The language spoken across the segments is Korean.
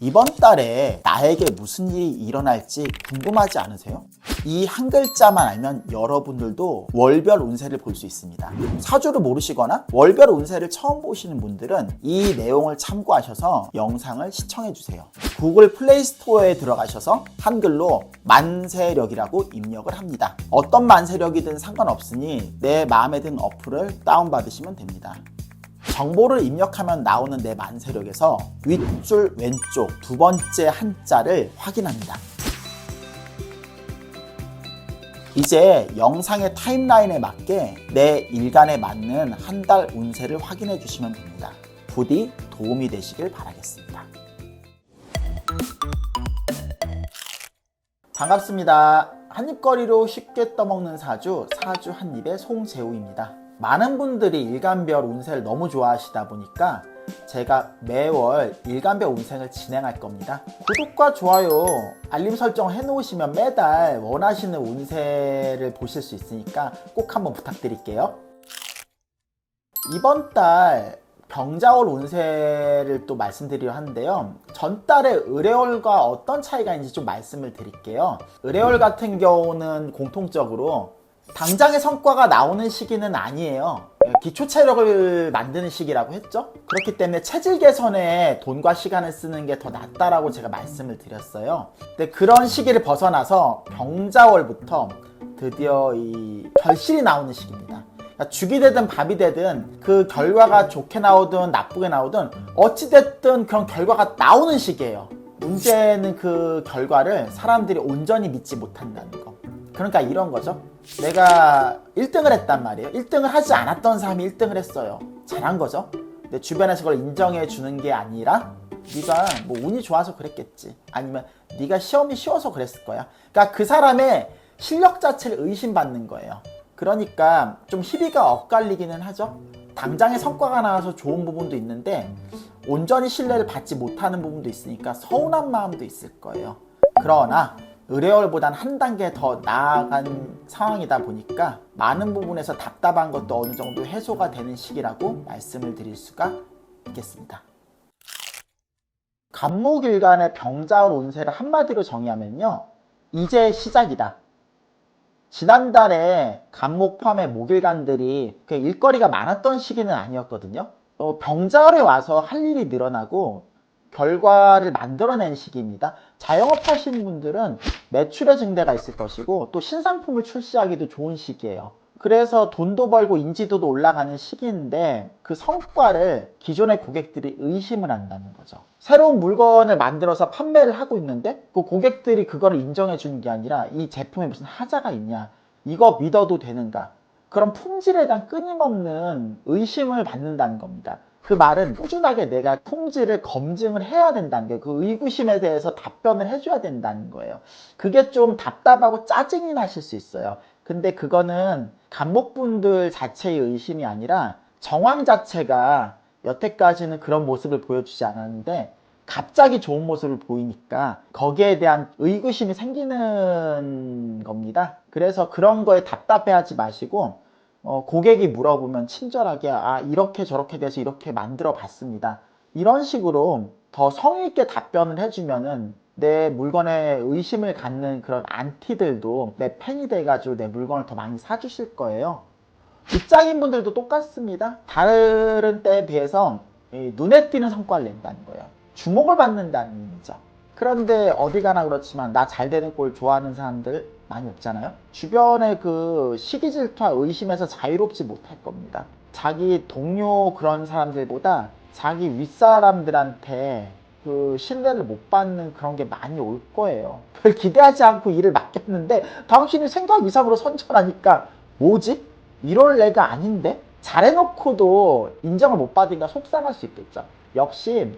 이번 달에 나에게 무슨 일이 일어날지 궁금하지 않으세요? 이 한 글자만 알면 여러분들도 월별 운세를 볼 수 있습니다. 사주를 모르시거나 월별 운세를 처음 보시는 분들은 이 내용을 참고하셔서 영상을 시청해 주세요. 구글 플레이 스토어에 들어가셔서 한글로 만세력이라고 입력을 합니다. 어떤 만세력이든 상관없으니 내 마음에 든 어플을 다운받으시면 됩니다. 정보를 입력하면 나오는 내 만세력에서 윗줄 왼쪽 두 번째 한자를 확인합니다. 이제 영상의 타임라인에 맞게 내 일간에 맞는 한 달 운세를 확인해 주시면 됩니다. 부디 도움이 되시길 바라겠습니다. 반갑습니다. 한입거리로 쉽게 떠먹는 사주 한입의 송재우입니다. 많은 분들이 일간별 운세를 너무 좋아하시다 보니까 제가 매월 일간별 운세를 진행할 겁니다. 구독과 좋아요, 알림 설정 해놓으시면 매달 원하시는 운세를 보실 수 있으니까 꼭 한번 부탁드릴게요. 이번 달 병자월 운세를 또 말씀드리려 하는데요. 전달의 을해월과 어떤 차이가 있는지 좀 말씀을 드릴게요. 을해월 같은 경우는 공통적으로 당장의 성과가 나오는 시기는 아니에요. 기초 체력을 만드는 시기라고 했죠. 그렇기 때문에 체질 개선에 돈과 시간을 쓰는 게 더 낫다라고 제가 말씀을 드렸어요. 근데 그런 시기를 벗어나서 병자월부터 드디어 이 결실이 나오는 시기입니다. 그러니까 죽이 되든 밥이 되든 그 결과가 좋게 나오든 나쁘게 나오든 어찌됐든 그런 결과가 나오는 시기예요. 문제는 그 결과를 사람들이 온전히 믿지 못한다는 거. 그러니까 이런 거죠. 내가 1등을 했단 말이에요. 1등을 하지 않았던 사람이 1등을 했어요. 잘한 거죠. 근데 주변에서 그걸 인정해 주는 게 아니라 네가 뭐 운이 좋아서 그랬겠지. 아니면 네가 시험이 쉬워서 그랬을 거야. 그러니까 그 사람의 실력 자체를 의심받는 거예요. 그러니까 좀 희비가 엇갈리기는 하죠. 당장의 성과가 나와서 좋은 부분도 있는데 온전히 신뢰를 받지 못하는 부분도 있으니까 서운한 마음도 있을 거예요. 그러나 을해월보단 한 단계 더 나아간 상황이다 보니까 많은 부분에서 답답한 것도 어느 정도 해소가 되는 시기라고 말씀을 드릴 수가 있겠습니다. 간목일간의 병자월 운세를 한마디로 정의하면요, 이제 시작이다. 지난달에 간목 포함의 목일간들이 일거리가 많았던 시기는 아니었거든요. 병자월에 와서 할 일이 늘어나고 결과를 만들어낸 시기입니다. 자영업 하시는 분들은 매출의 증대가 있을 것이고 또 신상품을 출시하기도 좋은 시기예요. 그래서 돈도 벌고 인지도도 올라가는 시기인데 그 성과를 기존의 고객들이 의심을 한다는 거죠. 새로운 물건을 만들어서 판매를 하고 있는데 그 고객들이 그거를 인정해 주는 게 아니라 이 제품에 무슨 하자가 있냐, 이거 믿어도 되는가, 그런 품질에 대한 끊임없는 의심을 받는다는 겁니다. 그 말은 꾸준하게 내가 품질을 검증을 해야 된다는 게, 그 의구심에 대해서 답변을 해줘야 된다는 거예요. 그게 좀 답답하고 짜증이 나실 수 있어요. 근데 그거는 간목분들 자체의 의심이 아니라 정황 자체가 여태까지는 그런 모습을 보여주지 않았는데 갑자기 좋은 모습을 보이니까 거기에 대한 의구심이 생기는 겁니다. 그래서 그런 거에 답답해하지 마시고 고객이 물어보면 친절하게 이렇게 저렇게 돼서 이렇게 만들어 봤습니다, 이런 식으로 더 성의 있게 답변을 해주면은 내 물건에 의심을 갖는 그런 안티들도 내 팬이 돼가지고 내 물건을 더 많이 사주실 거예요. 직장인 분들도 똑같습니다. 다른 때에 비해서 눈에 띄는 성과를 낸다는 거예요. 주목을 받는다는 의미죠. 그런데 어디 가나 그렇지만 나 잘 되는 꼴 좋아하는 사람들 많이 없잖아요. 주변의 그 시기 질투와 의심에서 자유롭지 못할 겁니다. 자기 동료 그런 사람들보다 자기 윗사람들한테 그 신뢰를 못 받는 그런 게 많이 올 거예요. 별 기대하지 않고 일을 맡겼는데 당신이 생각 이상으로 선전하니까 뭐지? 이럴 애가 아닌데? 잘해놓고도 인정을 못 받으니까 속상할 수 있겠죠. 역시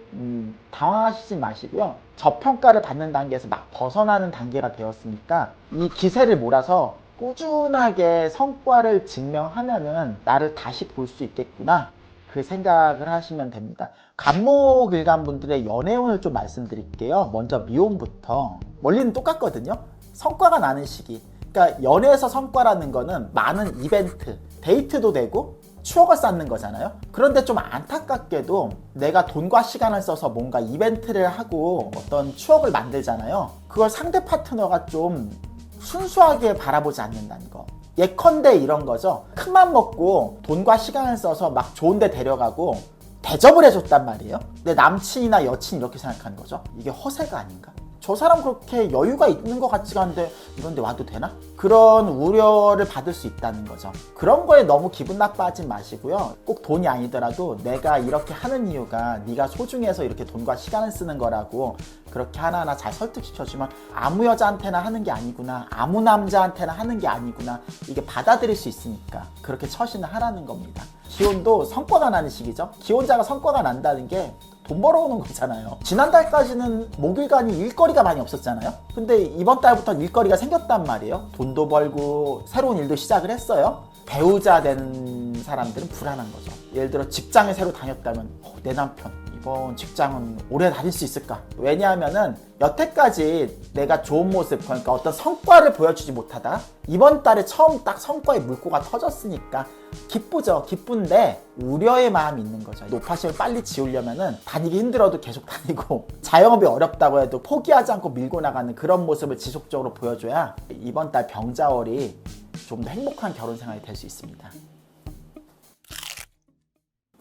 당황하시지 마시고요. 저평가를 받는 단계에서 막 벗어나는 단계가 되었으니까 이 기세를 몰아서 꾸준하게 성과를 증명하면은 나를 다시 볼 수 있겠구나, 그 생각을 하시면 됩니다. 간목일간 분들의 연애운을 좀 말씀드릴게요. 먼저 미혼부터. 원리는 똑같거든요. 성과가 나는 시기. 그러니까 연애에서 성과라는 거는 많은 이벤트, 데이트도 되고 추억을 쌓는 거잖아요. 그런데 좀 안타깝게도 내가 돈과 시간을 써서 뭔가 이벤트를 하고 어떤 추억을 만들잖아요. 그걸 상대 파트너가 좀 순수하게 바라보지 않는다는 거. 예컨대 이런 거죠. 큰맘 먹고 돈과 시간을 써서 막 좋은 데 데려가고 대접을 해줬단 말이에요. 내 남친이나 여친 이렇게 생각하는 거죠. 이게 허세가 아닌가? 저 사람 그렇게 여유가 있는 것 같지가 않은데 이런 데 와도 되나? 그런 우려를 받을 수 있다는 거죠. 그런 거에 너무 기분 나빠하지 마시고요. 꼭 돈이 아니더라도 내가 이렇게 하는 이유가 네가 소중해서 이렇게 돈과 시간을 쓰는 거라고 그렇게 하나하나 잘 설득시켜주면 아무 여자한테나 하는 게 아니구나, 아무 남자한테나 하는 게 아니구나, 이게 받아들일 수 있으니까 그렇게 처신을 하라는 겁니다. 기혼도 성과가 나는 시기죠. 기혼자가 성과가 난다는 게 돈 벌어오는 거잖아요. 지난달까지는 목일간이 일거리가 많이 없었잖아요. 근데 이번 달부터 일거리가 생겼단 말이에요. 돈도 벌고 새로운 일도 시작을 했어요. 배우자 되는 사람들은 불안한 거죠. 예를 들어 직장에 새로 다녔다면 내 남편 이번 직장은 오래 다닐 수 있을까? 왜냐하면은 여태까지 내가 좋은 모습, 그러니까 어떤 성과를 보여주지 못하다 이번 달에 처음 딱 성과의 물꼬가 터졌으니까 기쁘죠. 기쁜데 우려의 마음이 있는 거죠. 노파심을 빨리 지우려면은 다니기 힘들어도 계속 다니고 자영업이 어렵다고 해도 포기하지 않고 밀고 나가는 그런 모습을 지속적으로 보여줘야 이번 달 병자월이 좀 더 행복한 결혼 생활이 될 수 있습니다.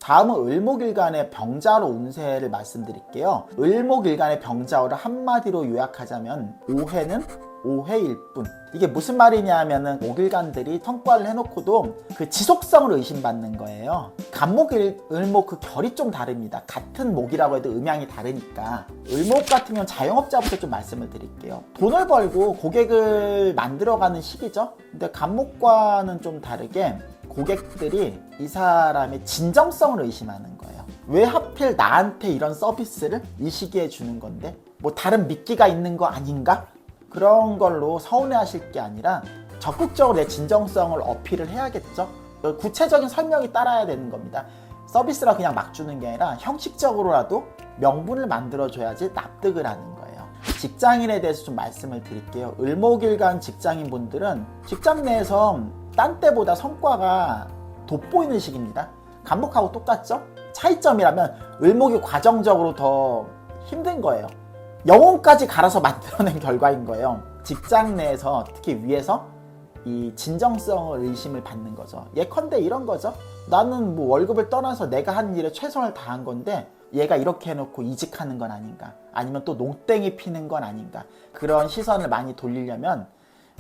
다음은 을목일간의 병자로 운세를 말씀드릴게요. 을목일간의 병자호를 한마디로 요약하자면 오해는 오해일 뿐. 이게 무슨 말이냐 하면은 목일간들이 성과를 해놓고도 그 지속성을 의심받는 거예요. 간목, 을목 그 결이 좀 다릅니다. 같은 목이라고 해도 음양이 다르니까. 을목 같은 경우는 자영업자부터 좀 말씀을 드릴게요. 돈을 벌고 고객을 만들어가는 시기죠. 근데 간목과는 좀 다르게 고객들이 이 사람의 진정성을 의심하는 거예요. 왜 하필 나한테 이런 서비스를 이 시기에 주는 건데? 뭐 다른 미끼가 있는 거 아닌가? 그런 걸로 서운해하실 게 아니라 적극적으로 내 진정성을 어필을 해야겠죠. 구체적인 설명이 따라야 되는 겁니다. 서비스라 그냥 막 주는 게 아니라 형식적으로라도 명분을 만들어줘야지 납득을 하는 거예요. 직장인에 대해서 좀 말씀을 드릴게요. 을목일간 직장인분들은 직장 내에서 딴 때보다 성과가 돋보이는 시기입니다. 간목하고 똑같죠? 차이점이라면 을목이 과정적으로 더 힘든 거예요. 영혼까지 갈아서 만들어낸 결과인 거예요. 직장 내에서 특히 위에서 이 진정성을 의심을 받는 거죠. 예컨대 이런 거죠. 나는 뭐 월급을 떠나서 내가 한 일에 최선을 다한 건데 얘가 이렇게 해놓고 이직하는 건 아닌가, 아니면 또 농땡이 피는 건 아닌가, 그런 시선을 많이 돌리려면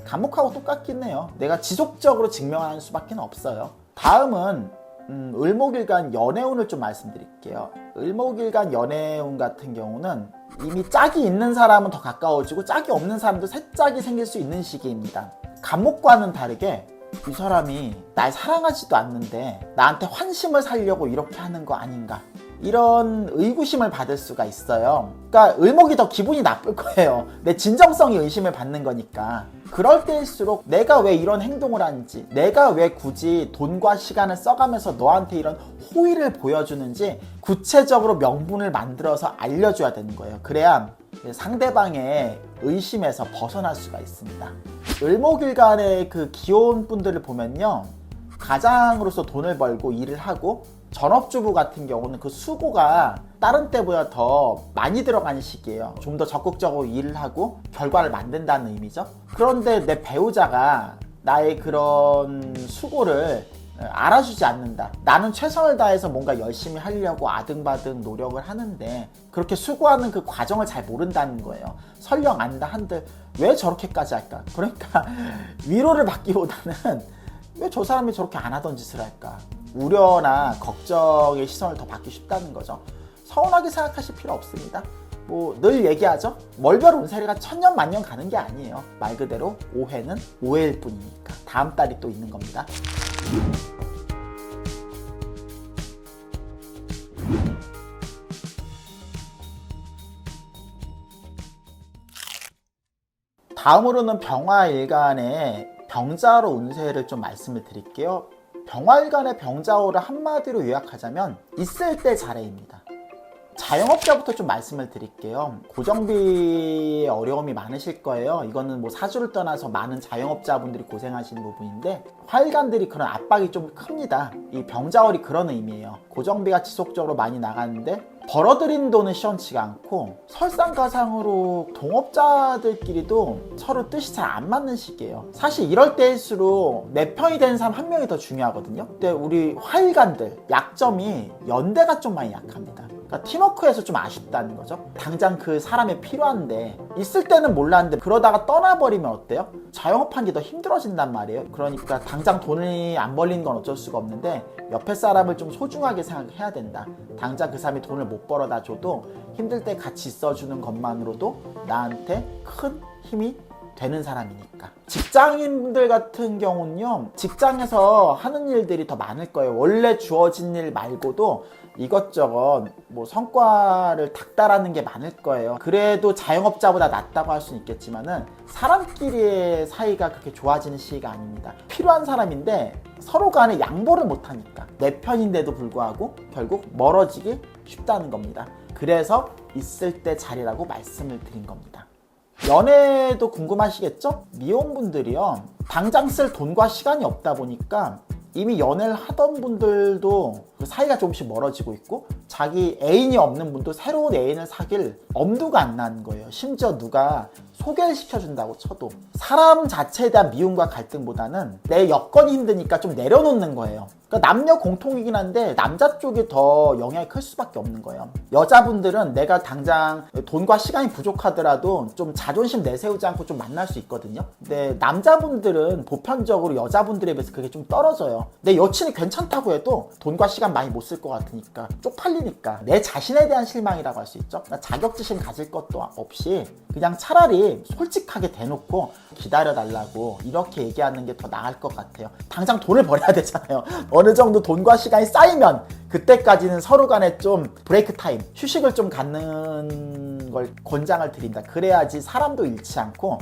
간목하고 똑같긴 해요. 내가 지속적으로 증명하는 수밖에 없어요. 다음은 을목일간 연애운을 좀 말씀드릴게요. 을목일간 연애운 같은 경우는 이미 짝이 있는 사람은 더 가까워지고 짝이 없는 사람도 새 짝이 생길 수 있는 시기입니다. 간목과는 다르게 이 사람이 날 사랑하지도 않는데 나한테 환심을 살려고 이렇게 하는 거 아닌가, 이런 의구심을 받을 수가 있어요. 그러니까 을목이 더 기분이 나쁠 거예요. 내 진정성이 의심을 받는 거니까. 그럴 때일수록 내가 왜 이런 행동을 하는지, 내가 왜 굳이 돈과 시간을 써가면서 너한테 이런 호의를 보여주는지 구체적으로 명분을 만들어서 알려줘야 되는 거예요. 그래야 상대방의 의심에서 벗어날 수가 있습니다. 을목일간의 그 기혼분들을 보면요, 가장으로서 돈을 벌고 일을 하고 전업주부 같은 경우는 그 수고가 다른 때보다 더 많이 들어가는 시기예요. 좀 더 적극적으로 일을 하고 결과를 만든다는 의미죠. 그런데 내 배우자가 나의 그런 수고를 알아주지 않는다. 나는 최선을 다해서 뭔가 열심히 하려고 아등바등 노력을 하는데 그렇게 수고하는 그 과정을 잘 모른다는 거예요. 설령 안다 한들 왜 저렇게까지 할까? 그러니까 위로를 받기보다는 왜 저 사람이 저렇게 안 하던 짓을 할까? 우려나 걱정의 시선을 더 받기 쉽다는 거죠. 서운하게 생각하실 필요 없습니다. 뭐 늘 얘기하죠. 월별 운세가 천년만년 가는 게 아니에요. 말 그대로 오해는 오해일 뿐이니까. 다음 달이 또 있는 겁니다. 다음으로는 병화일간의 병자로 운세를 좀 말씀을 드릴게요. 병화일간의 병자호를 한마디로 요약하자면 있을 때 잘해입니다. 자영업자부터 좀 말씀을 드릴게요. 고정비에 어려움이 많으실 거예요. 이거는 뭐 사주를 떠나서 많은 자영업자분들이 고생하시는 부분인데, 화일관들이 그런 압박이 좀 큽니다. 이 병자월이 그런 의미예요. 고정비가 지속적으로 많이 나가는데 벌어들인 돈은 시원치가 않고, 설상가상으로 동업자들끼리도 서로 뜻이 잘 안 맞는 시기예요. 사실 이럴 때일수록 내 편이 되는 사람 한 명이 더 중요하거든요. 근데 우리 화일관들 약점이 연대가 좀 많이 약합니다. 그러니까 팀워크에서 좀 아쉽다는 거죠. 당장 그 사람이 필요한데, 있을 때는 몰랐는데 그러다가 떠나버리면 어때요? 자영업하는 게 더 힘들어진단 말이에요. 그러니까 당장 돈이 안 벌리는 건 어쩔 수가 없는데, 옆에 사람을 좀 소중하게 생각해야 된다. 당장 그 사람이 돈을 못 벌어다 줘도 힘들 때 같이 있어주는 것만으로도 나한테 큰 힘이 되는 사람이니까. 직장인들 같은 경우는요, 직장에서 하는 일들이 더 많을 거예요. 원래 주어진 일 말고도 이것저것 뭐 성과를 닥달하는 게 많을 거예요. 그래도 자영업자보다 낫다고 할 수는 있겠지만은 사람끼리의 사이가 그렇게 좋아지는 시기가 아닙니다. 필요한 사람인데 서로 간에 양보를 못하니까 내 편인데도 불구하고 결국 멀어지기 쉽다는 겁니다. 그래서 있을 때 잘이라고 말씀을 드린 겁니다. 연애도 궁금하시겠죠? 미혼분들이요, 당장 쓸 돈과 시간이 없다 보니까 이미 연애를 하던 분들도 그 사이가 조금씩 멀어지고 있고, 자기 애인이 없는 분도 새로운 애인을 사귈 엄두가 안 나는 거예요. 심지어 누가 소개를 시켜준다고 쳐도 사람 자체에 대한 미움과 갈등보다는 내 여건이 힘드니까 좀 내려놓는 거예요. 그러니까 남녀 공통이긴 한데 남자 쪽이 더 영향이 클 수밖에 없는 거예요. 여자분들은 내가 당장 돈과 시간이 부족하더라도 좀 자존심 내세우지 않고 좀 만날 수 있거든요. 근데 남자분들은 보편적으로 여자분들에 비해서 그게 좀 떨어져요. 내 여친이 괜찮다고 해도 돈과 시간 많이 못 쓸 것 같으니까, 쪽팔리니까, 내 자신에 대한 실망이라고 할 수 있죠. 그러니까 자격지심 가질 것도 없이 그냥 차라리 솔직하게 대놓고 기다려달라고 이렇게 얘기하는 게 더 나을 것 같아요. 당장 돈을 벌어야 되잖아요. 어느 정도 돈과 시간이 쌓이면 그때까지는 서로 간에 좀 브레이크 타임, 휴식을 좀 갖는 걸 권장을 드린다. 그래야지 사람도 잃지 않고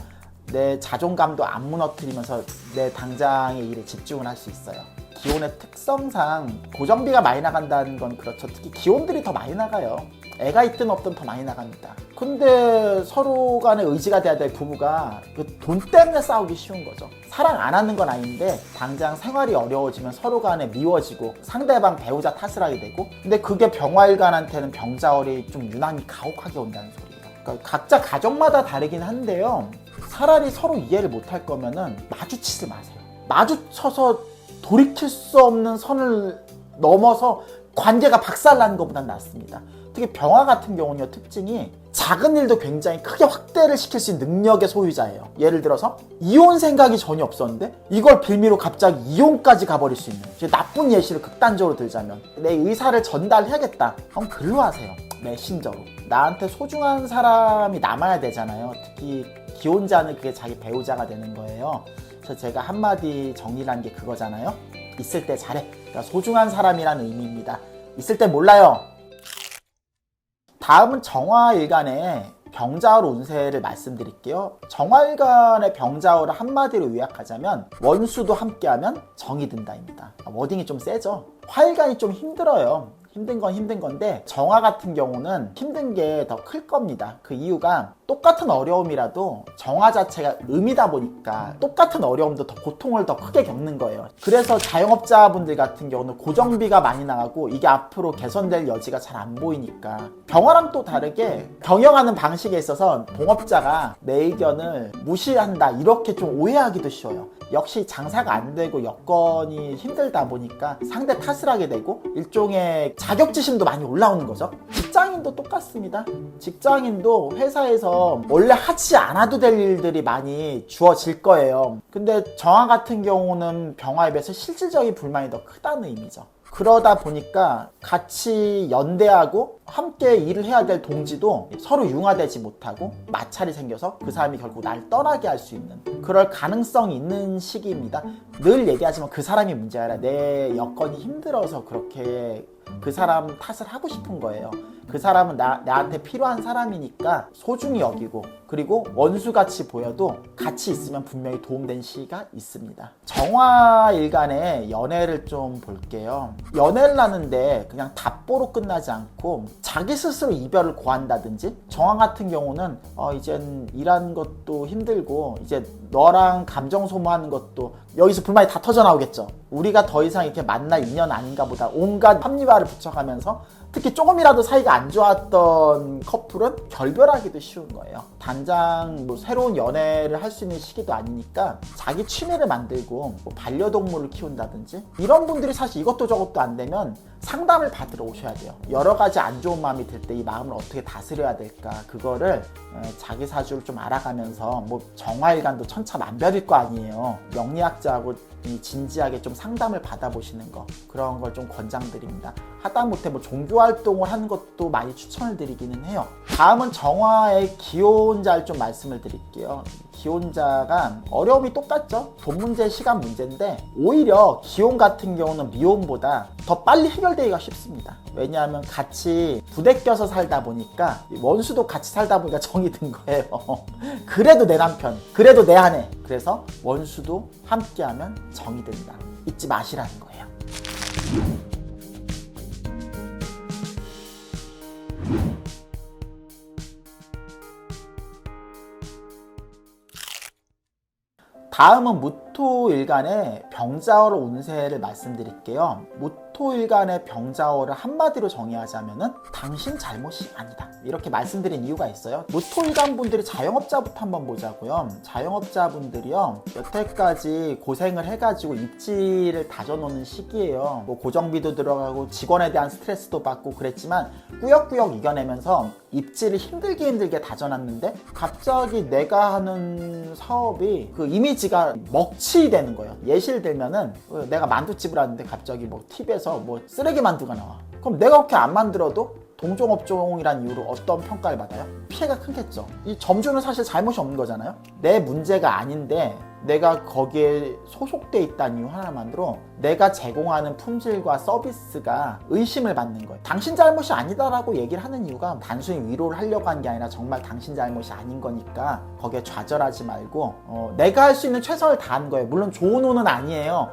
내 자존감도 안 무너뜨리면서 내 당장의 일에 집중을 할 수 있어요. 기혼의 특성상 고정비가 많이 나간다는 건 그렇죠. 특히 기혼들이 더 많이 나가요. 애가 있든 없든 더 많이 나갑니다. 근데 서로 간에 의지가 돼야 될 부부가 그 돈 때문에 싸우기 쉬운 거죠. 사랑 안 하는 건 아닌데 당장 생활이 어려워지면 서로 간에 미워지고 상대방 배우자 탓을 하게 되고, 근데 그게 병화일관한테는 병자월이 좀 유난히 가혹하게 온다는 소리예요. 그러니까 각자 가정마다 다르긴 한데요, 차라리 서로 이해를 못할 거면은 마주치지 마세요. 마주쳐서 돌이킬 수 없는 선을 넘어서 관계가 박살나는 것보단 낫습니다. 특히 병화 같은 경우는요, 특징이 작은 일도 굉장히 크게 확대를 시킬 수 있는 능력의 소유자예요. 예를 들어서 이혼 생각이 전혀 없었는데 이걸 빌미로 갑자기 이혼까지 가버릴 수 있는, 나쁜 예시를 극단적으로 들자면 내 의사를 전달해야겠다, 그럼 글로 하세요. 메신저로. 나한테 소중한 사람이 남아야 되잖아요. 특히 기혼자는 그게 자기 배우자가 되는 거예요. 그래서 제가 한마디 정리한 게 그거잖아요. 있을 때 잘해. 그러니까 소중한 사람이라는 의미입니다. 있을 때 몰라요. 다음은 정화일간의 병자월 운세를 말씀드릴게요. 정화일간의 병자월을 한마디로 요약하자면 원수도 함께하면 정이 든다입니다. 워딩이 좀 세죠? 화일간이 좀 힘들어요. 힘든 건 힘든 건데 정화 같은 경우는 힘든 게 더 클 겁니다. 그 이유가 똑같은 어려움이라도 정화 자체가 음이다 보니까 똑같은 어려움도 더 고통을 더 크게 겪는 거예요. 그래서 자영업자분들 같은 경우는 고정비가 많이 나가고 이게 앞으로 개선될 여지가 잘 안 보이니까, 병화랑 또 다르게 경영하는 방식에 있어서 동업자가 내 의견을 무시한다 이렇게 좀 오해하기도 쉬워요. 역시 장사가 안 되고 여건이 힘들다 보니까 상대 탓을 하게 되고 일종의 자격지심도 많이 올라오는 거죠. 직장인도 똑같습니다. 직장인도 회사에서 원래 하지 않아도 될 일들이 많이 주어질 거예요. 근데 정화 같은 경우는 병화에 비해서 실질적인 불만이 더 크다는 의미죠. 그러다 보니까 같이 연대하고 함께 일을 해야 될 동지도 서로 융화되지 못하고 마찰이 생겨서 그 사람이 결국 날 떠나게 할 수 있는 그럴 가능성이 있는 시기입니다. 늘 얘기하지만 그 사람이 문제가 아니라 내 여건이 힘들어서 그렇게 그 사람 탓을 하고 싶은 거예요. 그 사람은 나한테 필요한 사람이니까 소중히 여기고, 그리고 원수같이 보여도 같이 있으면 분명히 도움된 시기가 있습니다. 정화일간의 연애를 좀 볼게요. 연애를 하는데 그냥 답보로 끝나지 않고 자기 스스로 이별을 고한다든지, 정화 같은 경우는 이젠 일하는 것도 힘들고 이제 너랑 감정 소모하는 것도, 여기서 불만이 다 터져나오겠죠. 우리가 더 이상 이렇게 만날 인연 아닌가 보다, 온갖 합리화를 붙여가면서 특히 조금이라도 사이가 안 좋았던 커플은 결별하기도 쉬운 거예요. 당장 뭐 새로운 연애를 할 수 있는 시기도 아니니까 자기 취미를 만들고 뭐 반려동물을 키운다든지, 이런 분들이 사실 이것도 저것도 안 되면 상담을 받으러 오셔야 돼요. 여러 가지 안 좋은 마음이 들 때 이 마음을 어떻게 다스려야 될까, 그거를 자기 사주를 좀 알아가면서, 뭐 정화일간도 천차만별일 거 아니에요. 명리학자하고 진지하게 좀 상담을 받아보시는 거, 그런 걸 좀 권장드립니다. 하다못해 뭐 종교활동을 하는 것도 많이 추천을 드리기는 해요. 다음은 정화의 기혼자를 좀 말씀을 드릴게요. 기혼자가 어려움이 똑같죠. 돈 문제, 시간 문제인데 오히려 기혼 같은 경우는 미혼보다 더 빨리 해결되기가 쉽습니다. 왜냐하면 같이 부대껴서 살다 보니까, 원수도 같이 살다 보니까 정이 든 거예요. 그래도 내 남편, 그래도 내 아내, 그래서 원수도 함께하면 정이 든다. 잊지 마시라는 거예요. 다음은 무토일간의 병자월 운세를 말씀드릴게요. 무토일간의 병자월을 한마디로 정의하자면은 당신 잘못이 아니다, 이렇게 말씀드린 이유가 있어요. 무토일간 분들이 자영업자부터 한번 보자고요. 자영업자분들이요, 여태까지 고생을 해가지고 입지를 다져놓는 시기예요. 뭐 고정비도 들어가고 직원에 대한 스트레스도 받고 그랬지만 꾸역꾸역 이겨내면서 입지를 힘들게 다져놨는데, 갑자기 내가 하는 사업이 그 이미지가 먹칠이 되는 거예요. 예시를 들면은 내가 만두집을 하는데 갑자기 뭐 TV에서 뭐 쓰레기 만두가 나와. 그럼 내가 그렇게 안 만들어도 동종업종이란 이유로 어떤 평가를 받아요? 피해가 크겠죠. 이 점주는 사실 잘못이 없는 거잖아요. 내 문제가 아닌데 내가 거기에 소속돼 있다는 이유 하나만으로 내가 제공하는 품질과 서비스가 의심을 받는 거예요. 당신 잘못이 아니다라고 얘기를 하는 이유가 단순히 위로를 하려고 한 게 아니라 정말 당신 잘못이 아닌 거니까 거기에 좌절하지 말고 내가 할 수 있는 최선을 다한 거예요. 물론 좋은 호는 아니에요.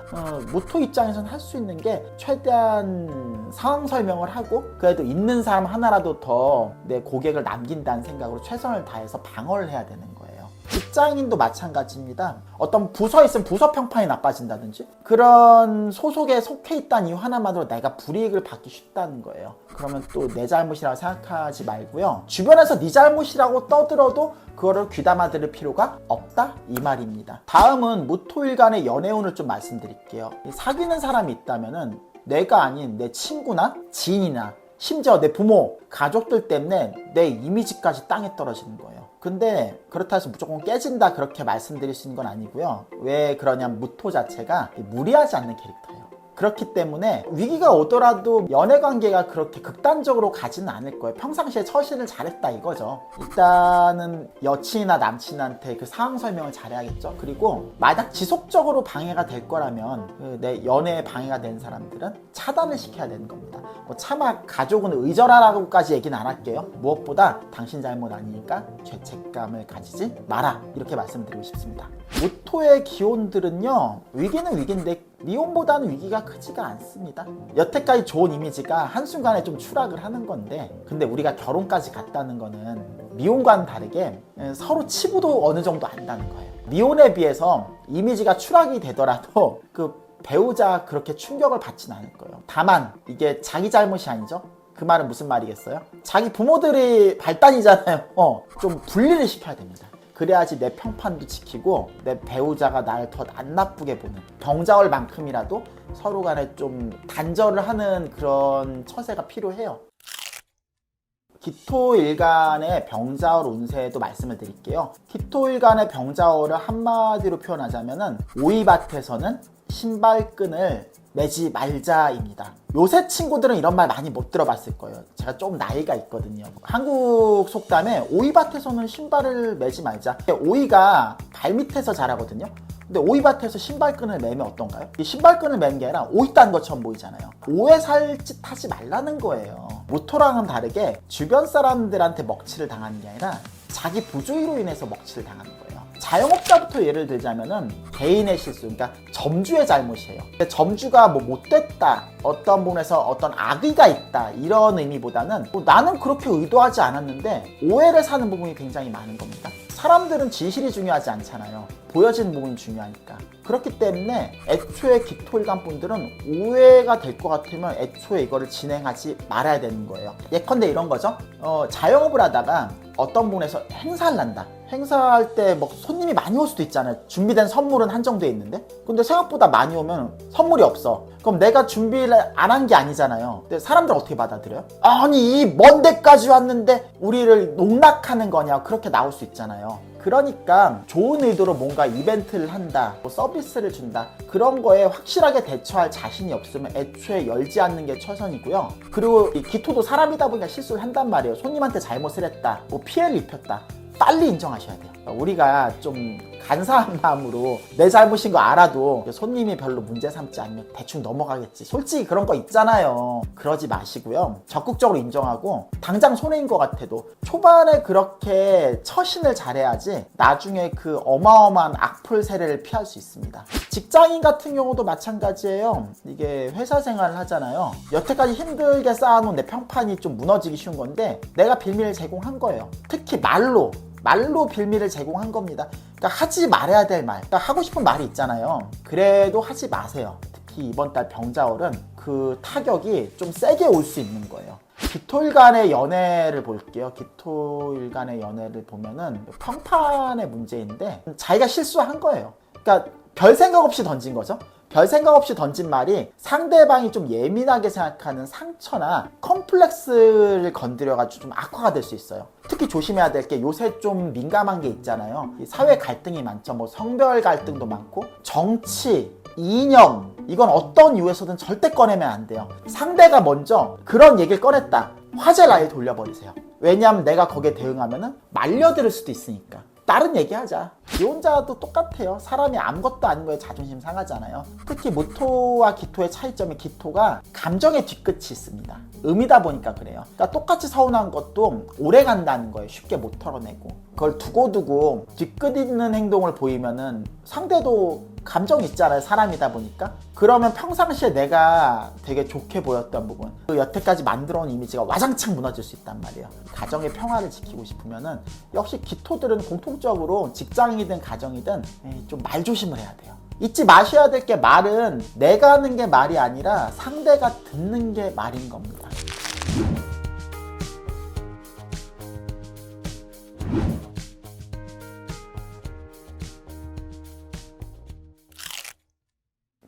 무토 입장에서는 할 수 있는 게 최대한 상황 설명을 하고, 그래도 있는 사람 하나라도 더 내 고객을 남긴다는 생각으로 최선을 다해서 방어를 해야 되는 거예요. 직장인도 마찬가지입니다. 어떤 부서에 있으면 부서 평판이 나빠진다든지, 그런 소속에 속해 있다는 이유 하나만으로 내가 불이익을 받기 쉽다는 거예요. 그러면 또 내 잘못이라고 생각하지 말고요, 주변에서 네 잘못이라고 떠들어도 그거를 귀담아 들을 필요가 없다, 이 말입니다. 다음은 무토일간의 연애운을 좀 말씀드릴게요. 사귀는 사람이 있다면은 내가 아닌 내 친구나 지인이나 심지어 내 부모, 가족들 때문에 내 이미지까지 땅에 떨어지는 거예요. 근데 그렇다 해서 무조건 깨진다, 그렇게 말씀드릴 수 있는 건 아니고요. 왜 그러냐면 무토 자체가 무리하지 않는 캐릭터예요. 그렇기 때문에 위기가 오더라도 연애관계가 그렇게 극단적으로 가지는 않을 거예요. 평상시에 처신을 잘했다 이거죠. 일단은 여친이나 남친한테 그 상황 설명을 잘해야겠죠. 그리고 만약 지속적으로 방해가 될 거라면 내 연애에 방해가 되는 사람들은 차단을 시켜야 되는 겁니다. 뭐 차마 가족은 의절하라고까지 얘기는 안 할게요. 무엇보다 당신 잘못 아니니까 죄책감을 가지지 마라, 이렇게 말씀드리고 싶습니다. 무토의 기혼들은요, 위기는 위기인데 미혼보다는 위기가 크지가 않습니다. 여태까지 좋은 이미지가 한순간에 좀 추락을 하는 건데, 근데 우리가 결혼까지 갔다는 거는 미혼과는 다르게 서로 치부도 어느 정도 안다는 거예요. 미혼에 비해서 이미지가 추락이 되더라도 그 배우자 그렇게 충격을 받진 않을 거예요. 다만 이게 자기 잘못이 아니죠. 그 말은 무슨 말이겠어요? 자기 부모들이 발단이잖아요. 좀 분리를 시켜야 됩니다. 그래야지 내 평판도 지키고 내 배우자가 나를 더 안 나쁘게 보는, 병자월만큼이라도 서로 간에 좀 단절을 하는 그런 처세가 필요해요. 기토일간의 병자월 운세도 말씀을 드릴게요. 기토일간의 병자월을 한마디로 표현하자면은 오이밭에서는 신발끈을 매지 말자입니다. 요새 친구들은 이런 말 많이 못 들어봤을 거예요. 제가 좀 나이가 있거든요. 한국 속담에 오이밭에서는 신발을 매지 말자. 오이가 발밑에서 자라거든요. 근데 오이밭에서 신발끈을 매면 어떤가요? 이 신발끈을 매는 게 아니라 오이 딴 것처럼 보이잖아요. 오해 살 짓 하지 말라는 거예요. 모토랑은 다르게 주변 사람들한테 먹칠을 당하는 게 아니라 자기 부주의로 인해서 먹칠을 당하는 거예요. 자영업자부터 예를 들자면은 개인의 실수, 그러니까 점주의 잘못이에요. 점주가 뭐 못됐다, 어떤 부분에서 어떤 악의가 있다, 이런 의미보다는 나는 그렇게 의도하지 않았는데 오해를 사는 부분이 굉장히 많은 겁니다. 사람들은 진실이 중요하지 않잖아요. 보여지는 부분이 중요하니까. 그렇기 때문에 애초에 기토일간 분들은 오해가 될 것 같으면 애초에 이거를 진행하지 말아야 되는 거예요. 예컨대 이런 거죠. 자영업을 하다가 어떤 부분에서 행사를 한다. 행사할 때 뭐 손님이 많이 올 수도 있잖아요. 준비된 선물은 한정돼 있는데, 근데 생각보다 많이 오면 선물이 없어. 그럼 내가 준비를 안 한 게 아니잖아요. 근데 사람들 어떻게 받아들여요? 아니 이 먼 데까지 왔는데 우리를 농락하는 거냐, 그렇게 나올 수 있잖아요. 그러니까 좋은 의도로 뭔가 이벤트를 한다, 뭐 서비스를 준다, 그런 거에 확실하게 대처할 자신이 없으면 애초에 열지 않는 게 최선이고요. 그리고 이 기토도 사람이다 보니까 실수를 한단 말이에요. 손님한테 잘못을 했다, 뭐 피해를 입혔다, 빨리 인정하셔야 돼요. 우리가 좀 간사한 마음으로 내 잘못인 거 알아도 손님이 별로 문제 삼지 않으면 대충 넘어가겠지, 솔직히 그런 거 있잖아요. 그러지 마시고요. 적극적으로 인정하고, 당장 손해인 것 같아도 초반에 그렇게 처신을 잘해야지 나중에 그 어마어마한 악플 세례를 피할 수 있습니다. 직장인 같은 경우도 마찬가지예요. 이게 회사 생활을 하잖아요. 여태까지 힘들게 쌓아놓은 내 평판이 좀 무너지기 쉬운 건데 내가 빌미를 제공한 거예요. 특히 말로 빌미를 제공한 겁니다. 그러니까 하지 말아야 될 말, 그러니까 하고 싶은 말이 있잖아요. 그래도 하지 마세요. 특히 이번 달 병자월은 그 타격이 좀 세게 올 수 있는 거예요. 기토일간의 연애를 볼게요. 기토일간의 연애를 보면은 평판의 문제인데 자기가 실수한 거예요. 그러니까 별 생각 없이 던진 거죠. 별 생각 없이 던진 말이 상대방이 좀 예민하게 생각하는 상처나 컴플렉스를 건드려가지고 좀 악화가 될 수 있어요. 특히 조심해야 될 게 요새 좀 민감한 게 있잖아요. 사회 갈등이 많죠. 뭐 성별 갈등도 많고, 정치, 이념, 이건 어떤 이유에서든 절대 꺼내면 안 돼요. 상대가 먼저 그런 얘기를 꺼냈다, 화제를 아예 돌려버리세요. 왜냐하면 내가 거기에 대응하면은 말려들을 수도 있으니까. 다른 얘기하자. 기혼자도 똑같아요. 사람이 아무것도 아닌 거에 자존심 상하잖아요. 특히 모토와 기토의 차이점이, 기토가 감정의 뒤끝이 있습니다. 음이다 보니까 그래요. 그러니까 똑같이 서운한 것도 오래 간다는 거예요. 쉽게 못 털어내고. 그걸 두고두고 뒤끝 있는 행동을 보이면은 상대도 감정이 있잖아요. 사람이다 보니까. 그러면 평상시에 내가 되게 좋게 보였던 부분, 그 여태까지 만들어온 이미지가 와장창 무너질 수 있단 말이에요. 가정의 평화를 지키고 싶으면은 역시 기토들은 공통적으로 직장이든 가정이든 좀 말조심을 해야 돼요. 잊지 마셔야 될 게, 말은 내가 하는 게 말이 아니라 상대가 듣는 게 말인 겁니다.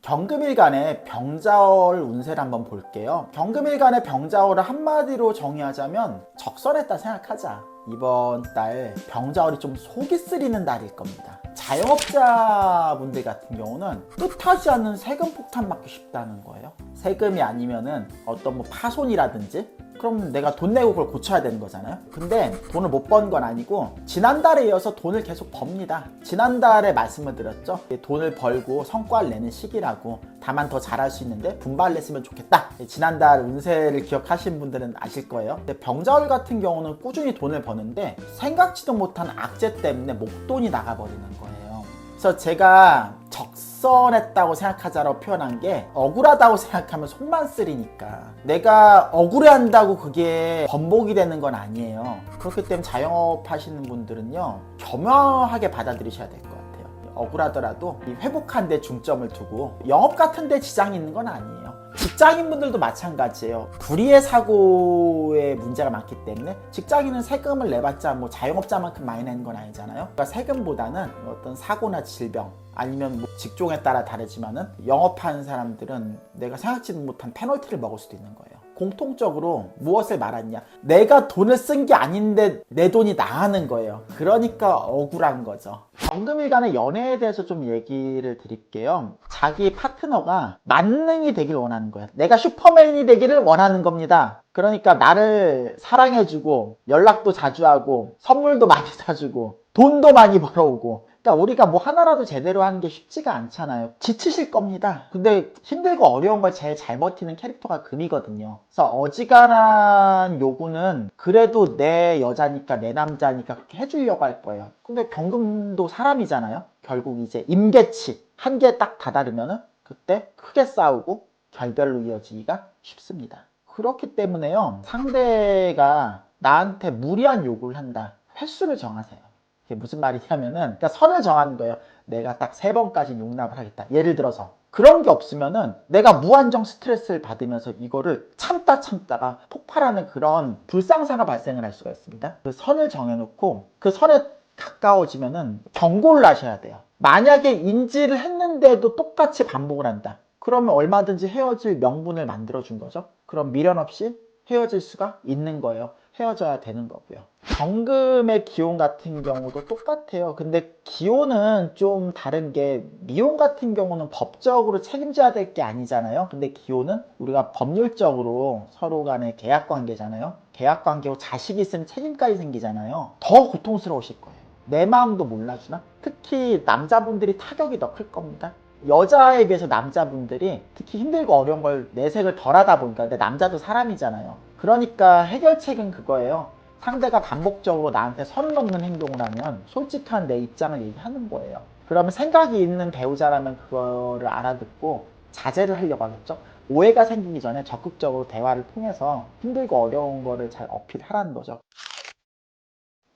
경금일간의 병자월 운세를 한번 볼게요. 경금일간의 병자월을 한마디로 정의하자면 적설했다 생각하자. 이번 달 병자월이 좀 속이 쓰리는 달일 겁니다. 자영업자분들 같은 경우는 뜻하지 않은 세금 폭탄 맞기 쉽다는 거예요. 세금이 아니면은 어떤 뭐 파손이라든지, 그럼 내가 돈 내고 그걸 고쳐야 되는 거잖아요. 근데 돈을 못 번 건 아니고 지난달에 이어서 돈을 계속 법니다. 지난달에 말씀을 드렸죠. 돈을 벌고 성과를 내는 시기라고. 다만 더 잘할 수 있는데 분발을 했으면 좋겠다. 지난달 운세를 기억하신 분들은 아실 거예요. 근데 병자월 같은 경우는 꾸준히 돈을 버는데 생각지도 못한 악재 때문에 목돈이 나가버리는 거예요. 그래서 제가 적선했다고 생각하자라고 표현한 게, 억울하다고 생각하면 속만 쓰리니까 내가 억울해한다고 그게 번복이 되는 건 아니에요. 그렇기 때문에 자영업 하시는 분들은요, 겸허하게 받아들이셔야 될 것 같아요. 억울하더라도 이 회복한 데 중점을 두고, 영업 같은 데 지장이 있는 건 아니에요. 직장인분들도 마찬가지예요. 불의의 사고에 문제가 많기 때문에 직장인은 세금을 내봤자 뭐 자영업자만큼 많이 내는 건 아니잖아요. 그러니까 세금보다는 어떤 사고나 질병, 아니면 뭐 직종에 따라 다르지만은 영업하는 사람들은 내가 생각지도 못한 페널티를 먹을 수도 있는 거예요. 공통적으로 무엇을 말하냐, 내가 돈을 쓴 게 아닌데 내 돈이 나가는 거예요. 그러니까 억울한 거죠. 경금일간의 연애에 대해서 좀 얘기를 드릴게요. 자기 파트너가 만능이 되길 원하는 거예요. 내가 슈퍼맨이 되기를 원하는 겁니다. 그러니까 나를 사랑해주고 연락도 자주 하고 선물도 많이 사주고 돈도 많이 벌어오고 그러니까 우리가 뭐 하나라도 제대로 하는 게 쉽지가 않잖아요. 지치실 겁니다. 근데 힘들고 어려운 걸 제일 잘 버티는 캐릭터가 금이거든요. 그래서 어지간한 요구는 그래도 내 여자니까 내 남자니까 그렇게 해주려고 할 거예요. 근데 경금도 사람이잖아요. 결국 이제 임계치 한계에 딱 다다르면은 그때 크게 싸우고 결별로 이어지기가 쉽습니다. 그렇기 때문에요. 상대가 나한테 무리한 요구를 한다. 횟수를 정하세요. 이게 무슨 말이냐면은, 그러니까 선을 정하는 거예요. 내가 딱 3번까지 용납을 하겠다. 예를 들어서. 그런 게 없으면은 내가 무한정 스트레스를 받으면서 이거를 참다가 폭발하는 그런 불상사가 발생을 할 수가 있습니다. 그 선을 정해놓고 그 선에 가까워지면은 경고를 하셔야 돼요. 만약에 인지를 했는데도 똑같이 반복을 한다. 그러면 얼마든지 헤어질 명분을 만들어준 거죠. 그럼 미련 없이 헤어질 수가 있는 거예요. 헤어져야 되는 거고요. 경금의 기혼 같은 경우도 똑같아요. 근데 기혼은 좀 다른 게 미혼 같은 경우는 법적으로 책임져야 될 게 아니잖아요. 근데 기혼은 우리가 법률적으로 서로 간의 계약 관계잖아요. 계약 관계고 자식이 있으면 책임까지 생기잖아요. 더 고통스러우실 거예요. 내 마음도 몰라주나? 특히 남자분들이 타격이 더 클 겁니다. 여자에 비해서 남자분들이 특히 힘들고 어려운 걸 내색을 덜 하다 보니까, 근데 남자도 사람이잖아요. 그러니까 해결책은 그거예요. 상대가 반복적으로 나한테 선 넘는 행동을 하면 솔직한 내 입장을 얘기하는 거예요. 그러면 생각이 있는 배우자라면 그거를 알아듣고 자제를 하려고 하겠죠. 오해가 생기기 전에 적극적으로 대화를 통해서 힘들고 어려운 거를 잘 어필하라는 거죠.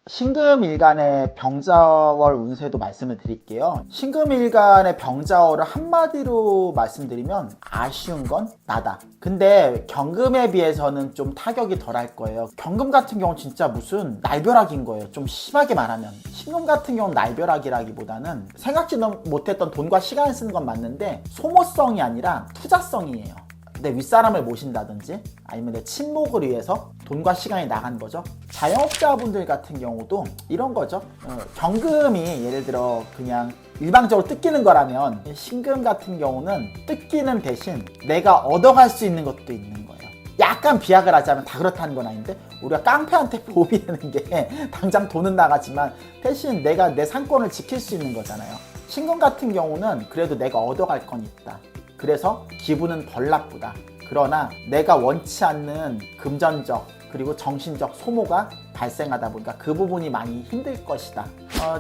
신금일간의 병자월 운세도 말씀을 드릴게요. 신금일간의 병자월을 한마디로 말씀드리면 아쉬운 건 나다. 근데 경금에 비해서는 좀 타격이 덜할 거예요. 경금 같은 경우는 진짜 무슨 날벼락인 거예요. 좀 심하게 말하면. 신금 같은 경우는 날벼락이라기보다는 생각지도 못했던 돈과 시간을 쓰는 건 맞는데 소모성이 아니라 투자성이에요. 내 윗사람을 모신다든지 아니면 내 친목을 위해서 돈과 시간이 나간 거죠. 자영업자분들 같은 경우도 이런 거죠. 경금이 예를 들어 그냥 일방적으로 뜯기는 거라면 신금 같은 경우는 뜯기는 대신 내가 얻어갈 수 있는 것도 있는 거예요. 약간 비약을 하자면 다 그렇다는 건 아닌데 우리가 깡패한테 보험이 되는 게 당장 돈은 나가지만 대신 내가 내 상권을 지킬 수 있는 거잖아요. 신금 같은 경우는 그래도 내가 얻어갈 건 있다. 그래서 기분은 덜 나쁘다. 그러나 내가 원치 않는 금전적 그리고 정신적 소모가 발생하다 보니까 그 부분이 많이 힘들 것이다.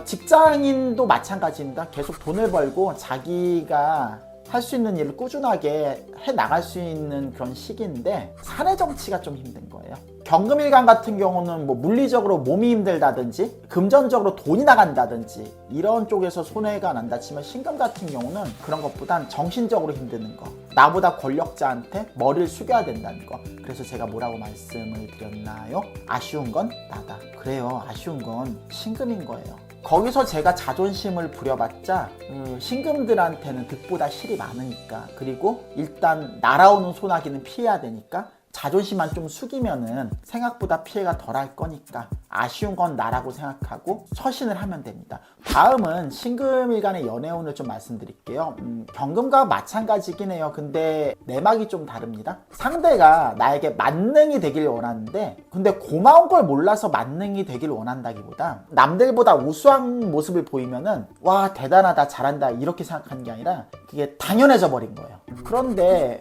직장인도 마찬가지입니다. 계속 돈을 벌고 자기가 할 수 있는 일을 꾸준하게 해 나갈 수 있는 그런 시기인데 사내 정치가 좀 힘든 거예요. 경금일간 같은 경우는 뭐 물리적으로 몸이 힘들다든지 금전적으로 돈이 나간다든지 이런 쪽에서 손해가 난다 치면 신금 같은 경우는 그런 것보단 정신적으로 힘드는 거, 나보다 권력자한테 머리를 숙여야 된다는 거. 그래서 제가 뭐라고 말씀을 드렸나요? 아쉬운 건 나다. 그래요, 아쉬운 건 신금인 거예요. 거기서 제가 자존심을 부려봤자 신금들한테는 득보다 실이 많으니까, 그리고 일단 날아오는 소나기는 피해야 되니까 자존심만 좀 숙이면은 생각보다 피해가 덜할 거니까 아쉬운 건 나라고 생각하고 처신을 하면 됩니다. 다음은 신금일간의 연애운을 좀 말씀드릴게요. 경금과 마찬가지긴 해요. 근데 내막이 좀 다릅니다. 상대가 나에게 만능이 되길 원하는데 근데 고마운 걸 몰라서 만능이 되길 원한다기보다 남들보다 우수한 모습을 보이면은 와 대단하다 잘한다 이렇게 생각하는 게 아니라 그게 당연해져 버린 거예요. 그런데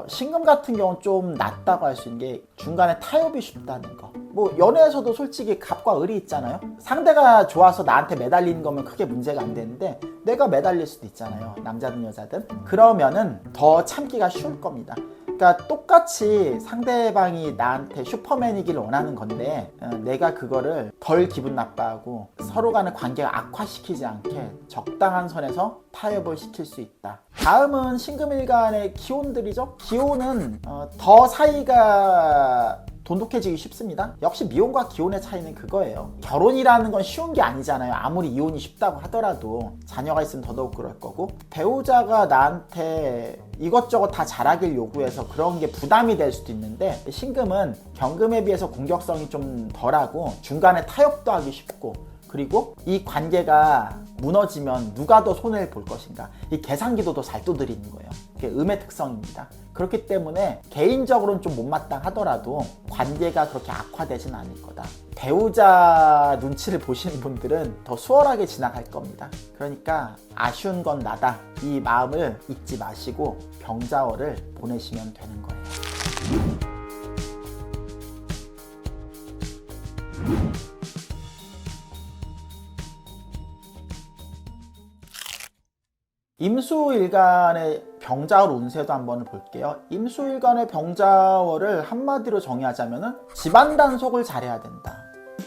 신금 같은 경우는 좀 낫다고 할 수 있는 게 중간에 타협이 쉽다는 거. 뭐 연애에서도 솔직히 갑과 을이 있잖아요. 상대가 좋아서 나한테 매달리는 거면 크게 문제가 안 되는데 내가 매달릴 수도 있잖아요. 남자든 여자든. 그러면은 더 참기가 쉬울 겁니다. 그러니까 똑같이 상대방이 나한테 슈퍼맨이길 원하는 건데 내가 그거를 덜 기분 나빠하고 서로 간의 관계가 악화시키지 않게 적당한 선에서 타협을 시킬 수 있다. 다음은 신금일간의 기혼들이죠. 기혼은 더 사이가 돈독해지기 쉽습니다. 역시 미혼과 기혼의 차이는 그거예요. 결혼이라는 건 쉬운 게 아니잖아요. 아무리 이혼이 쉽다고 하더라도 자녀가 있으면 더더욱 그럴 거고 배우자가 나한테 이것저것 다 잘하길 요구해서 그런 게 부담이 될 수도 있는데 신금은 경금에 비해서 공격성이 좀 덜하고 중간에 타협도 하기 쉽고 그리고 이 관계가 무너지면 누가 더 손해를 볼 것인가 이 계산기도 더 잘 두드리는 거예요. 그게 음의 특성입니다. 그렇기 때문에 개인적으로는 좀 못마땅하더라도 관계가 그렇게 악화되진 않을 거다. 배우자 눈치를 보시는 분들은 더 수월하게 지나갈 겁니다. 그러니까 아쉬운 건 나다. 이 마음을 잊지 마시고 병자월을 보내시면 되는 거예요. 임수일간의 병자월 운세도 한번 볼게요. 임수일간의 병자월을 한마디로 정의하자면 집안 단속을 잘해야 된다.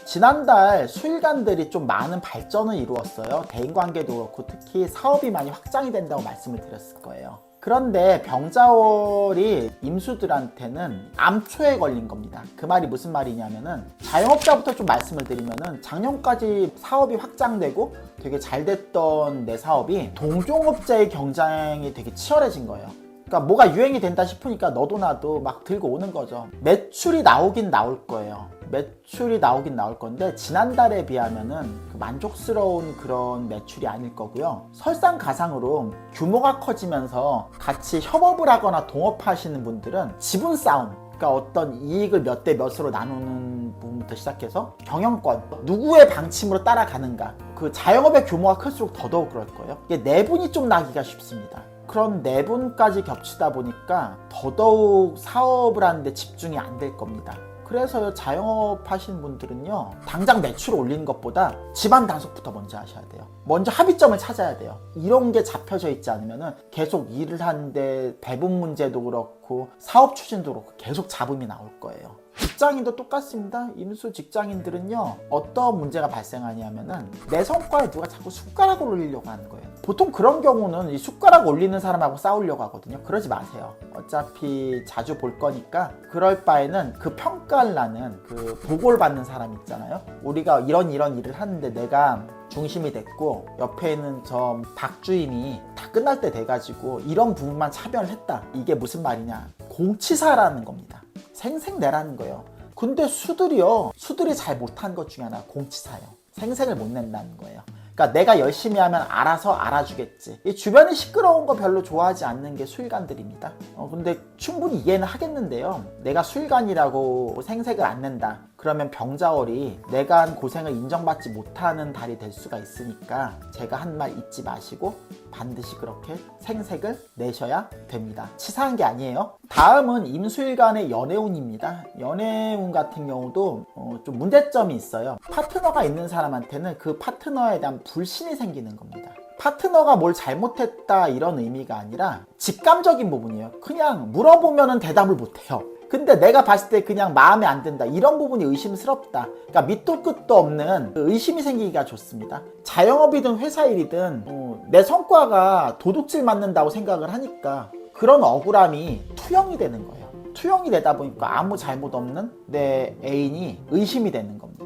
지난달 수일간들이 좀 많은 발전을 이루었어요. 대인관계도 그렇고 특히 사업이 많이 확장이 된다고 말씀을 드렸을 거예요. 그런데 병자월이 임수들한테는 암초에 걸린 겁니다. 그 말이 무슨 말이냐면은 자영업자부터 좀 말씀을 드리면은 작년까지 사업이 확장되고 되게 잘 됐던 내 사업이 동종업자의 경쟁이 되게 치열해진 거예요. 그러니까 뭐가 유행이 된다 싶으니까 너도 나도 막 들고 오는 거죠. 매출이 나오긴 나올 거예요. 매출이 나오긴 나올 건데 지난달에 비하면은 만족스러운 그런 매출이 아닐 거고요. 설상가상으로 규모가 커지면서 같이 협업을 하거나 동업하시는 분들은 지분 싸움, 그러니까 어떤 이익을 몇 대 몇으로 나누는 부분부터 시작해서 경영권, 누구의 방침으로 따라가는가, 그 자영업의 규모가 클수록 더더욱 그럴 거예요. 이게 내분이 좀 나기가 쉽습니다. 그런 내분까지 겹치다 보니까 더더욱 사업을 하는데 집중이 안 될 겁니다. 그래서 자영업 하시는 분들은요, 당장 매출을 올리는 것보다 집안 단속부터 먼저 하셔야 돼요. 먼저 합의점을 찾아야 돼요. 이런 게 잡혀져 있지 않으면 계속 일을 하는데 배분 문제도 그렇고 사업 추진도 그렇고 계속 잡음이 나올 거예요. 직장인도 똑같습니다. 임수 직장인들은요, 어떤 문제가 발생하냐면은 내 성과에 누가 자꾸 숟가락을 올리려고 하는 거예요. 보통 그런 경우는 이 숟가락 올리는 사람하고 싸우려고 하거든요. 그러지 마세요. 어차피 자주 볼 거니까 그럴 바에는 그 평가를 나는 그 보고를 받는 사람 있잖아요. 우리가 이런 일을 하는데 내가 중심이 됐고 옆에 있는 저 박주임이 다 끝날 때 돼가지고 이런 부분만 차별을 했다. 이게 무슨 말이냐? 공치사라는 겁니다. 생색내라는 거예요. 근데 수들이 잘 못한 것 중에 하나 공치사예요. 생색을 못 낸다는 거예요. 그러니까 내가 열심히 하면 알아서 알아주겠지. 이 주변이 시끄러운 거 별로 좋아하지 않는 게 수일간들입니다. 근데 충분히 이해는 하겠는데요. 내가 수일간이라고 생색을 안 낸다. 그러면 병자월이 내가 한 고생을 인정받지 못하는 달이 될 수가 있으니까 제가 한 말 잊지 마시고 반드시 그렇게 생색을 내셔야 됩니다. 치사한 게 아니에요. 다음은 임수일간의 연애운입니다. 연애운 같은 경우도 좀 문제점이 있어요. 파트너가 있는 사람한테는 그 파트너에 대한 불신이 생기는 겁니다. 파트너가 뭘 잘못했다 이런 의미가 아니라 직감적인 부분이에요. 그냥 물어보면 대답을 못해요. 근데 내가 봤을 때 그냥 마음에 안 든다. 이런 부분이 의심스럽다. 그러니까 밑도 끝도 없는 의심이 생기기가 좋습니다. 자영업이든 회사 일이든 내 성과가 도둑질 맞는다고 생각을 하니까 그런 억울함이 투영이 되는 거예요. 투영이 되다 보니까 아무 잘못 없는 내 애인이 의심이 되는 겁니다.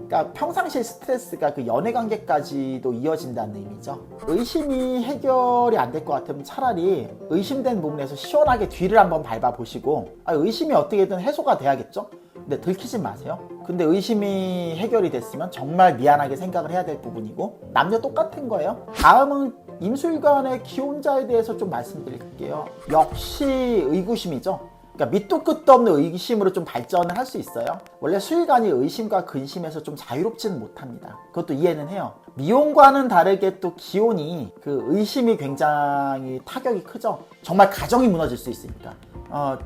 그러니까 평상시의 스트레스가 그 연애관계까지도 이어진다는 의미죠. 의심이 해결이 안 될 것 같으면 차라리 의심된 부분에서 시원하게 뒤를 한번 밟아보시고 의심이 어떻게든 해소가 돼야겠죠? 근데 들키지 마세요. 근데 의심이 해결이 됐으면 정말 미안하게 생각을 해야 될 부분이고 남녀 똑같은 거예요. 다음은 임수일간의 기혼자에 대해서 좀 말씀드릴게요. 역시 의구심이죠. 그러니까 밑도 끝도 없는 의심으로 좀 발전을 할 수 있어요. 원래 수일간이 의심과 근심에서 좀 자유롭지는 못합니다. 그것도 이해는 해요. 미혼과는 다르게 또 기혼이 그 의심이 굉장히 타격이 크죠. 정말 가정이 무너질 수 있으니까.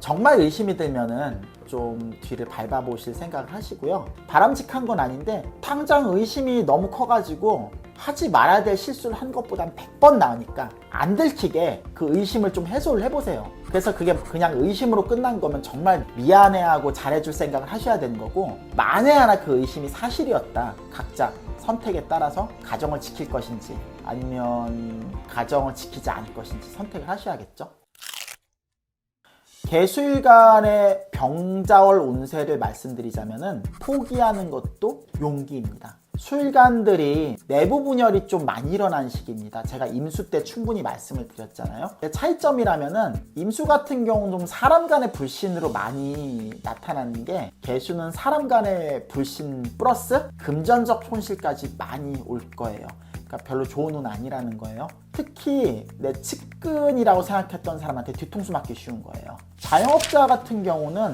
정말 의심이 들면은 좀 뒤를 밟아보실 생각을 하시고요. 바람직한 건 아닌데 당장 의심이 너무 커가지고 하지 말아야 될 실수를 한 것보단 100번 나으니까 안 들키게 그 의심을 좀 해소를 해보세요. 그래서 그게 그냥 의심으로 끝난 거면 정말 미안해하고 잘해줄 생각을 하셔야 되는 거고, 만에 하나 그 의심이 사실이었다. 각자 선택에 따라서 가정을 지킬 것인지 아니면 가정을 지키지 않을 것인지 선택을 하셔야겠죠. 개수일간의 병자월 운세를 말씀드리자면은 포기하는 것도 용기입니다. 수일간들이 내부 분열이 좀 많이 일어난 시기입니다. 제가 임수 때 충분히 말씀을 드렸잖아요. 차이점이라면은 임수 같은 경우는 좀 사람 간의 불신으로 많이 나타나는 게, 개수는 사람 간의 불신 플러스 금전적 손실까지 많이 올 거예요. 그러니까 별로 좋은 운 아니라는 거예요. 특히 내 측근이라고 생각했던 사람한테 뒤통수 맞기 쉬운 거예요. 자영업자 같은 경우는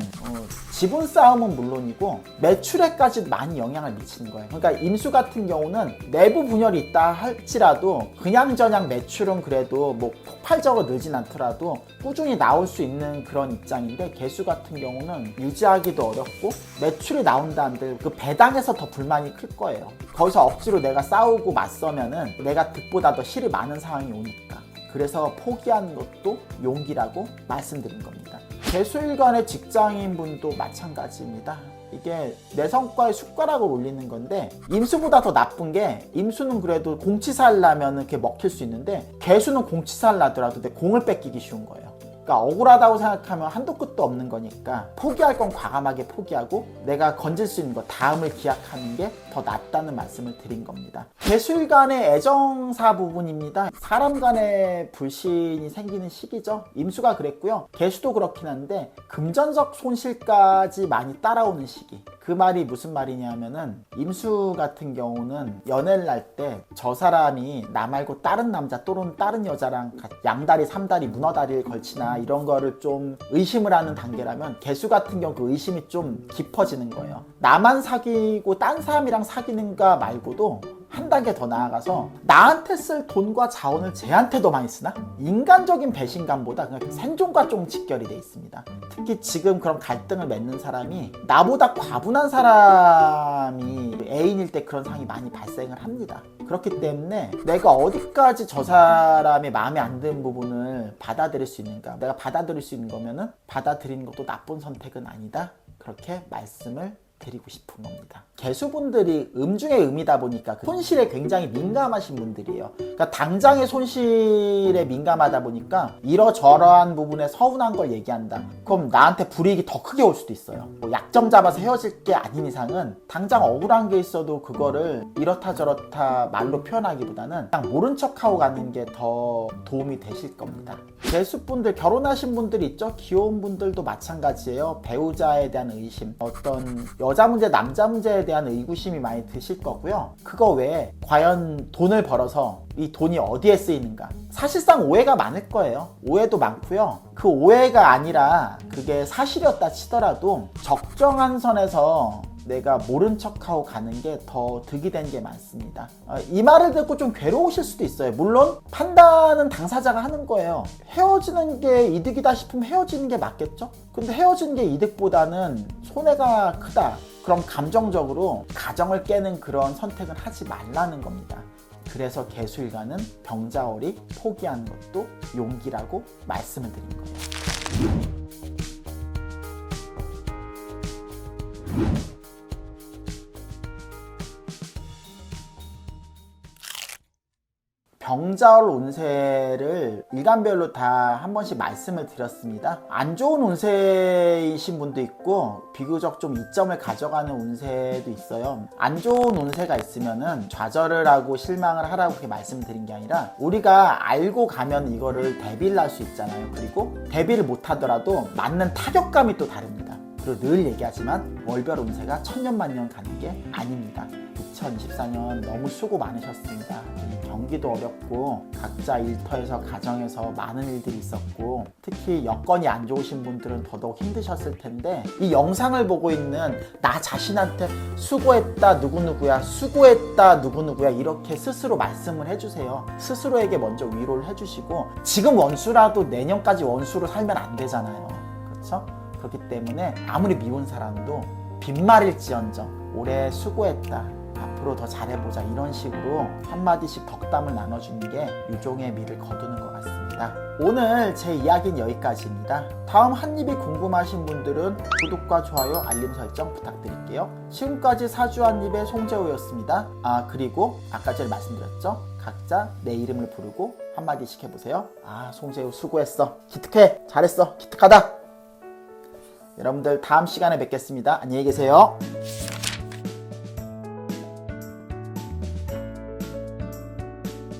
지분 싸움은 물론이고 매출에까지도 많이 영향을 미치는 거예요. 그러니까 임수 같은 경우는 내부 분열이 있다 할지라도 그냥저냥 매출은 그래도 뭐 폭발적으로 늘진 않더라도 꾸준히 나올 수 있는 그런 입장인데, 개수 같은 경우는 유지하기도 어렵고 매출이 나온다 한들 그 배당에서 더 불만이 클 거예요. 거기서 억지로 내가 싸우고 맞서면은 내가 득보다 더 실이 많은 상황이 오니까. 그래서 포기하는 것도 용기라고 말씀드린 겁니다. 개수일간의 직장인분도 마찬가지입니다. 이게 내 성과에 숟가락을 올리는 건데, 임수보다 더 나쁜 게, 임수는 그래도 공치사 하려면 이렇게 먹힐 수 있는데 개수는 공치사 하려더라도 내 공을 뺏기기 쉬운 거예요. 그러니까 억울하다고 생각하면 한도 끝도 없는 거니까 포기할 건 과감하게 포기하고 내가 건질 수 있는 거 다음을 기약하는 게 더 낫다는 말씀을 드린 겁니다. 개수일 간의 애정사 부분입니다. 사람 간의 불신이 생기는 시기죠. 임수가 그랬고요. 개수도 그렇긴 한데 금전적 손실까지 많이 따라오는 시기. 그 말이 무슨 말이냐면은, 임수 같은 경우는 연애를 할 때 저 사람이 나 말고 다른 남자 또는 다른 여자랑 양다리 삼다리 문어다리를 걸치나 이런 거를 좀 의심을 하는 단계라면, 개수 같은 경우 그 의심이 좀 깊어지는 거예요. 나만 사귀고 딴 사람이랑 사귀는가 말고도 한 단계 더 나아가서 나한테 쓸 돈과 자원을 쟤한테 더 많이 쓰나? 인간적인 배신감보다 그냥 생존과 좀 직결이 돼 있습니다. 특히 지금 그런 갈등을 맺는 사람이 나보다 과분한 사람이 애인일 때 그런 상황이 많이 발생을 합니다. 그렇기 때문에 내가 어디까지 저 사람의 마음에 안 드는 부분을 받아들일 수 있는가? 내가 받아들일 수 있는 거면은 받아들이는 것도 나쁜 선택은 아니다. 그렇게 말씀을 드리고 싶은 겁니다. 개수분들이 중에 음이다 보니까 손실에 굉장히 민감하신 분들이에요. 그러니까 당장의 손실에 민감하다 보니까 이러저러한 부분에 서운한 걸 얘기한다. 그럼 나한테 불이익이 더 크게 올 수도 있어요. 뭐 약점 잡아서 헤어질 게 아닌 이상은 당장 억울한 게 있어도 그거를 이렇다 저렇다 말로 표현하기보다는 그냥 모른 척하고 가는 게 더 도움이 되실 겁니다. 개수분들, 결혼하신 분들이 있죠. 귀여운 분들도 마찬가지예요. 배우자에 대한 의심, 어떤 여자 문제, 남자 문제에 대한 의구심이 많이 드실 거고요. 그거 외에 과연 돈을 벌어서 이 돈이 어디에 쓰이는가? 사실상 오해가 많을 거예요. 오해도 많고요. 그 오해가 아니라 그게 사실이었다 치더라도 적정한 선에서 내가 모른 척하고 가는 게 더 득이 된 게 많습니다. 이 말을 듣고 좀 괴로우실 수도 있어요. 물론 판단은 당사자가 하는 거예요. 헤어지는 게 이득이다 싶으면 헤어지는 게 맞겠죠? 근데 헤어지는 게 이득보다는 손해가 크다. 그럼 감정적으로 가정을 깨는 그런 선택은 하지 말라는 겁니다. 그래서 개수일간은 병자월이 포기하는 것도 용기라고 말씀을 드린 거예요. 병자월 운세를 일간별로 다 한 번씩 말씀을 드렸습니다. 안 좋은 운세이신 분도 있고 비교적 좀 이점을 가져가는 운세도 있어요. 안 좋은 운세가 있으면은 좌절을 하고 실망을 하라고 그렇게 말씀드린 게 아니라, 우리가 알고 가면 이거를 대비를 할 수 있잖아요. 그리고 대비를 못 하더라도 맞는 타격감이 또 다릅니다. 그리고 늘 얘기하지만 월별 운세가 천년만년 가는 게 아닙니다. 2024년 너무 수고 많으셨습니다. 경기도 어렵고 각자 일터에서 가정에서 많은 일들이 있었고, 특히 여건이 안 좋으신 분들은 더더욱 힘드셨을 텐데, 이 영상을 보고 있는 나 자신한테 수고했다 누구누구야, 수고했다 누구누구야 이렇게 스스로 말씀을 해주세요. 스스로에게 먼저 위로를 해주시고, 지금 원수라도 내년까지 원수로 살면 안 되잖아요. 그렇죠? 그렇기 때문에 아무리 미운 사람도 빈말일지언정 올해 수고했다, 앞으로 더 잘해보자, 이런 식으로 한마디씩 덕담을 나눠주는 게 유종의 미를 거두는 것 같습니다. 오늘 제 이야기는 여기까지입니다. 다음 한입이 궁금하신 분들은 구독과 좋아요, 알림 설정 부탁드릴게요. 지금까지 사주 한입의 송재호였습니다. 그리고 아까 전에 말씀드렸죠? 각자 내 이름을 부르고 한마디씩 해보세요. 송재호 수고했어, 기특해, 잘했어, 기특하다. 여러분들 다음 시간에 뵙겠습니다. 안녕히 계세요.